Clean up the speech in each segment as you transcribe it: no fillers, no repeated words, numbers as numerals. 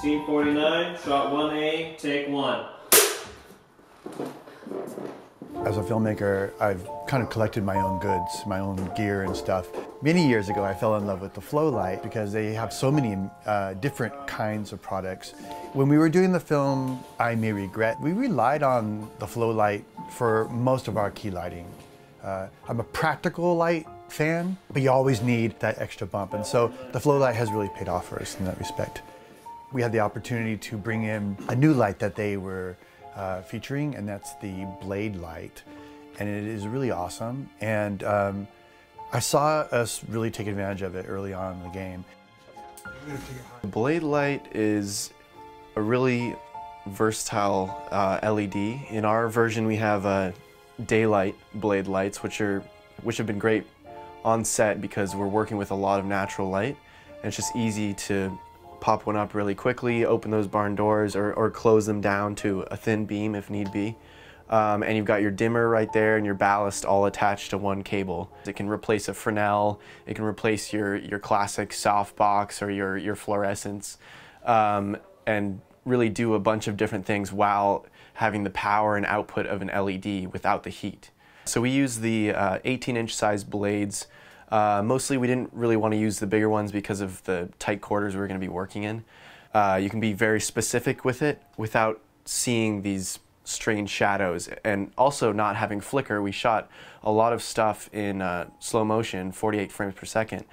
Scene 49, shot 1A, take 1. As a filmmaker, I've kind of collected my own goods, my own gear and stuff. Many years ago, I fell in love with the FloLight because they have so many different kinds of products. When we were doing the film, May Regret, we relied on the FloLight for most of our key lighting. I'm a practical light fan, but you always need that extra bump. And so the FloLight has really paid off for us in that respect. We had the opportunity to bring in a new light that they were featuring, and that's the BladeLight. And it is really awesome. And I saw us really take advantage of it early on in the game. BladeLight is a really versatile LED. In our version, we have daylight blade lights, which have been great on set because we're working with a lot of natural light, and it's just easy to pop one up really quickly, open those barn doors, or close them down to a thin beam if need be. And you've got your dimmer right there and your ballast all attached to one cable. It can replace a Fresnel, it can replace your classic softbox or your fluorescence, and really do a bunch of different things while having the power and output of an LED without the heat. So we use the 18-inch size blades. Mostly we didn't really want to use the bigger ones because of the tight quarters we were going to be working in. You can be very specific with it without seeing these strange shadows, and also not having flicker. We shot a lot of stuff in slow motion, 48 frames per second.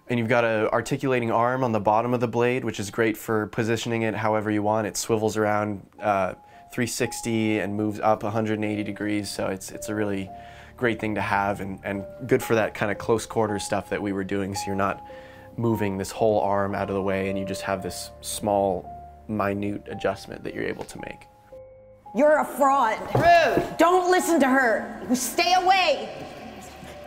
And you've got an articulating arm on the bottom of the blade, which is great for positioning it however you want. It swivels around 360 and moves up 180 degrees, so it's a really great thing to have, and good for that kind of close quarters stuff that we were doing, so you're not moving this whole arm out of the way and you just have this small, minute adjustment that you're able to make. You're a fraud. Rude. Don't listen to her. Stay away.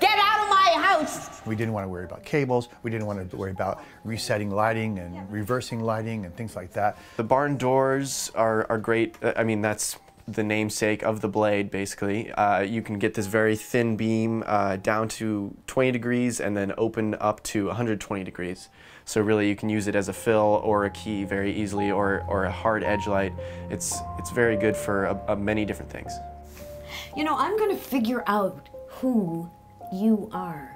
Get out of my house. We didn't want to worry about cables. We didn't want to worry about resetting lighting and reversing lighting and things like that. The barn doors are great. I mean, that's the namesake of the blade, basically. You can get this very thin beam down to 20 degrees and then open up to 120 degrees. So really you can use it as a fill or a key very easily, or a hard edge light. It's very good for many different things. You know, I'm gonna figure out who you are.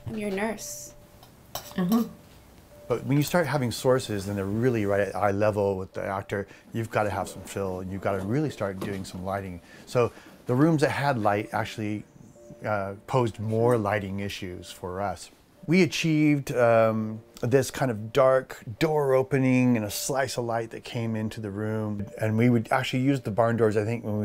I'm your nurse. But when you start having sources and they're really right at eye level with the actor, you've got to have some fill. You've got to really start doing some lighting. So the rooms that had light actually posed more lighting issues for us. We achieved this kind of dark door opening and a slice of light that came into the room. And we would actually use the barn doors, I think, when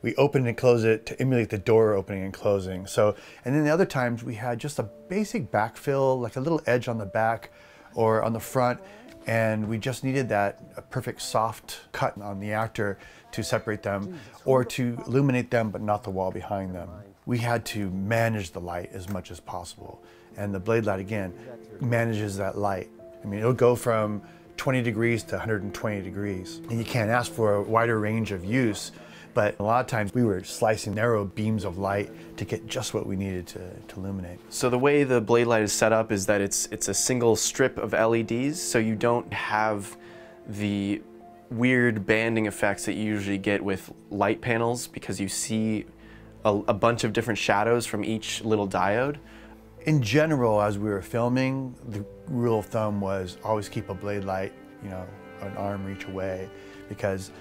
we opened and closed it to emulate the door opening and closing. So, and then the other times we had just a basic backfill, like a little edge on the back or on the front, and we just needed that perfect soft cut on the actor to separate them or to illuminate them but not the wall behind them. We had to manage the light as much as possible, and the BladeLight, again, manages that light. I mean, it'll go from 20 degrees to 120 degrees, and you can't ask for a wider range of use, but a lot of times we were slicing narrow beams of light to get just what we needed to illuminate. So the way the BladeLight is set up is that it's a single strip of LEDs, so you don't have the weird banding effects that you usually get with light panels, because you see a bunch of different shadows from each little diode. In general, as we were filming, the rule of thumb was always keep a BladeLight, you know, an arm reach away, because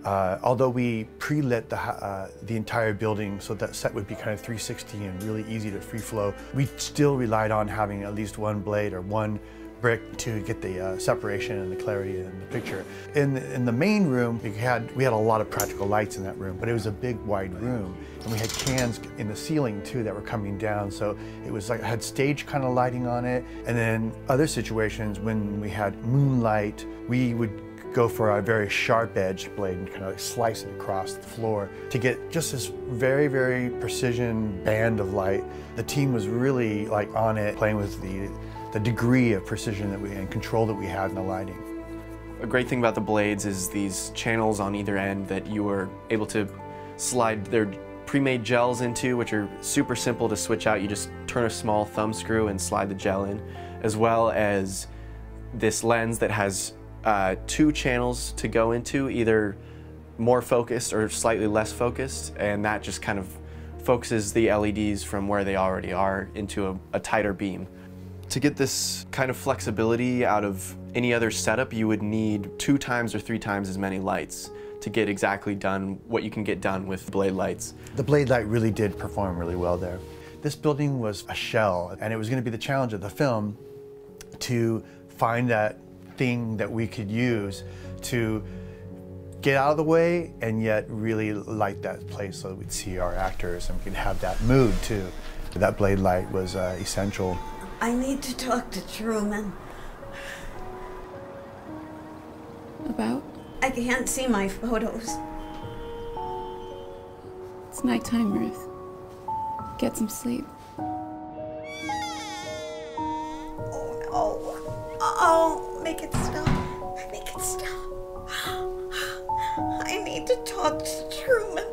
although we pre-lit the entire building so that set would be kind of 360 and really easy to free flow, we still relied on having at least one blade or one brick to get the separation and the clarity in the picture. In the main room, we had a lot of practical lights in that room, but it was a big wide room, and we had cans in the ceiling too that were coming down, so it was like it had stage kind of lighting on it. And then other situations when we had moonlight, we would go for a very sharp edged blade and kind of like slice it across the floor to get just this very, very precision band of light. The team was really like on it, playing with the degree of precision that and control that we had in the lighting. A great thing about the blades is these channels on either end that you are able to slide their pre-made gels into, which are super simple to switch out. You just turn a small thumb screw and slide the gel in, as well as this lens that has 2 channels to go into, either more focused or slightly less focused, and that just kind of focuses the LEDs from where they already are into a tighter beam. To get this kind of flexibility out of any other setup, you would need 2 times or 3 times as many lights to get exactly done what you can get done with Blade lights. The BladeLight really did perform really well there. This building was a shell, and it was going to be the challenge of the film to find that thing that we could use to get out of the way and yet really light that place so that we'd see our actors and we could have that mood too. That BladeLight was essential. I need to talk to Truman. About? I can't see my photos. It's nighttime, Ruth. Get some sleep. Oh no. Oh, make it stop. Make it stop. I need to talk to Truman.